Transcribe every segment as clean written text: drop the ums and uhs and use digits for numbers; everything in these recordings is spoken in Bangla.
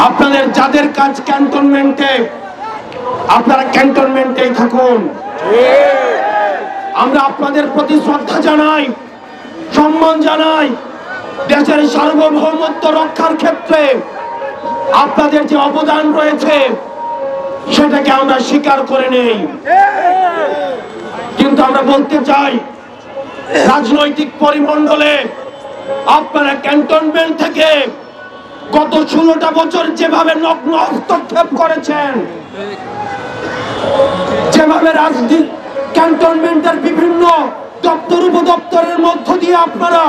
আপনাদের যাদের কাজ ক্যান্টনমেন্টে, আপনারা ক্যান্টনমেন্টেই থাকুন। আমরা আপনাদের প্রতি শ্রদ্ধা জানাই, সম্মান জানাই। দেশের সার্বভৌমত্ব রক্ষার ক্ষেত্রে আপনাদের যে অবদান রয়েছে সেটাকে আমরা স্বীকার করে নেই। কিন্তু আমরা বলতে চাই, রাজনৈতিক পরিমণ্ডলে আপনারা ক্যান্টনমেন্ট থেকে গত 16টা বছর যেভাবে নগ্ন হস্তক্ষেপ করেছেন, যেভাবে রাজনীতি ক্যান্টনমেন্টের বিভিন্ন দপ্তর উপদপ্তরের মধ্য দিয়ে আপনারা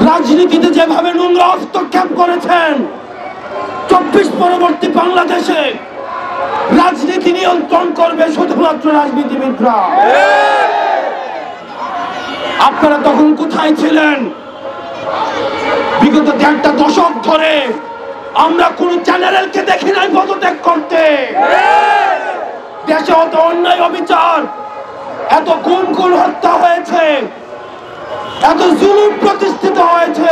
রাজনীতিতে যেভাবে নোংরা হস্তক্ষেপ করেছেন, 24 পরবর্তী বাংলাদেশে রাজনীতি নিয়ন্ত্রণ করবে শুধুমাত্র রাজনীতিবিদরা। আপনারা তখন কোথায় ছিলেন? বিগত 1.5 দশক ধরে আমরা কোন চ্যানেলকে দেখি নাই পদত্যাগ করতে। দেশে অত অন্যায় অবিচার, এত গুম হত্যা হয়েছে, এত জুলুম প্রতিষ্ঠিত হয়েছে,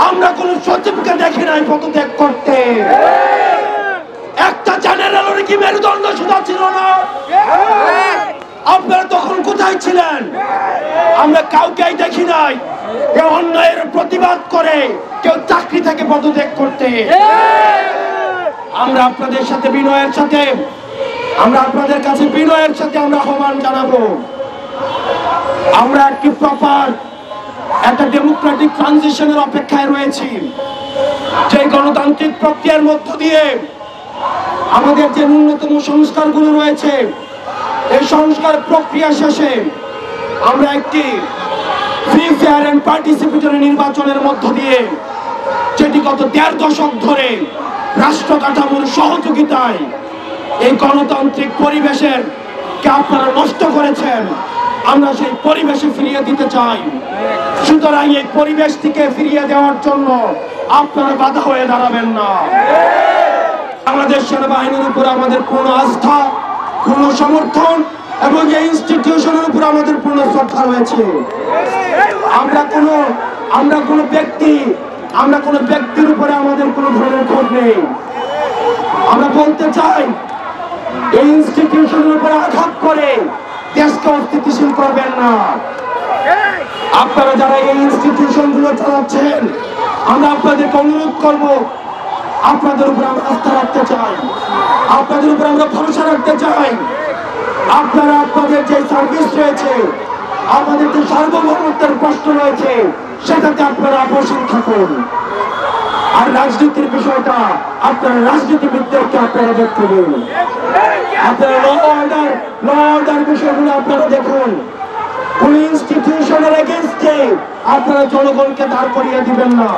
আমরা কোন সচিবকে দেখি নাই পদত্যাগ করতে। একটা চ্যানেলের কি মেরুদণ্ড সুধা ছিল না? আপনারা তখন কোথায় ছিলেন? আমরা কাউকেই দেখি নাই এই অন্যায়ের প্রতিবাদ করে কেউ চাকরি থেকে পদত্যাগ করতে। আমরা আপনাদের সাথে বিনয়ের সাথে, আমরা আপনাদের কাছে বিনয়ের সাথে আমরা আহ্বান জানাবো, আমরা একটি প্রপার একটা ডেমোক্রেটিক ট্রানজিশনের অপেক্ষায় রয়েছি। যে গণতান্ত্রিক প্রক্রিয়ার মধ্য দিয়ে আমাদের যে ন্যূনতম সংস্কারগুলো রয়েছে, এই সংস্কার প্রক্রিয়া শেষে আমরা একটি ফ্রি, ফেয়ার এন্ড পার্টিসিপেটরি নির্বাচনের মধ্য দিয়ে, যেটি গত 1.5 দশক ধরে রাষ্ট্র কাঠামোর সহযোগিতায় এই গণতান্ত্রিক পরিবেশের কে আপনারা নষ্ট করেছেন, আমরা সেই পরিবেশে ফিরিয়ে দিতে চাই। সুতরাং এই পরিবেশটিকে ফিরিয়ে দেওয়ার জন্য আপনারা বাধা হয়ে দাঁড়াবেন না। বাংলাদেশ সেনাবাহিনীর উপর আমাদের পূর্ণ আস্থা, পূর্ণ সমর্থন এবং এই ইনস্টিটিউশনের উপর আমাদের পূর্ণ শ্রদ্ধা রয়েছে। আমরা কোনো ব্যক্তির উপরে আমাদের কোনো ধরনের ক্ষোভ নেই। আমরা বলতে চাই, এই ইনস্টিটিউশনের উপরে আঘাত করে দেশকে অস্থিতিশীল করবেন না। আপনারা যারা এই ইনস্টিটিউশন গুলো চালাচ্ছেন, আমরা আপনাদেরকে অনুরোধ করব, আপনাদের উপর আমরা আস্থা রাখতে চাই, আপনাদের উপর আমরা ভরসা রাখতে চাই। আপনারা আপনাদের যে সার্ভিস রয়েছে, আমাদের যে সার্বভৌমত্বের প্রশ্ন রয়েছে, সেটাতে আপনারা অবসর থাকুন। আর রাজনীতির বিষয়টা আপনারা রাজনীতিবিদদেরকে আপনারা দেখতে দিন। আপনারা ল অর্ডার বিষয়গুলো আপনারা দেখুন। কোন ইনস্টিটিউশনের এগেইনস্টে আপনারা জনগণকে দাঁড় করিয়ে দিবেন না।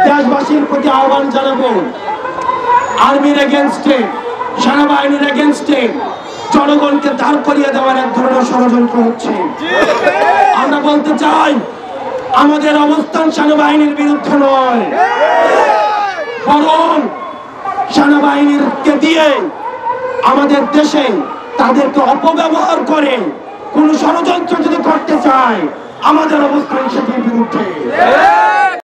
দেশবাসীর প্রতি আহ্বান জানাবো, আর্মির এগেইনস্টে, সেনাবাহিনীর এগেইনস্টে জনগণকে দাঁড় করিয়ে দেওয়ার এক ধরনের ষড়যন্ত্র হচ্ছে। আমরা বলতে চাই, আমাদের অবস্থান সেনাবাহিনীর বিরুদ্ধে নয়, বরং সেনাবাহিনীকে দিয়ে আমাদের দেশে তাদেরকে অপব্যবহার করে কোন ষড়যন্ত্র যদি করতে চায়, আমাদের অবস্থান সেটির বিরুদ্ধে।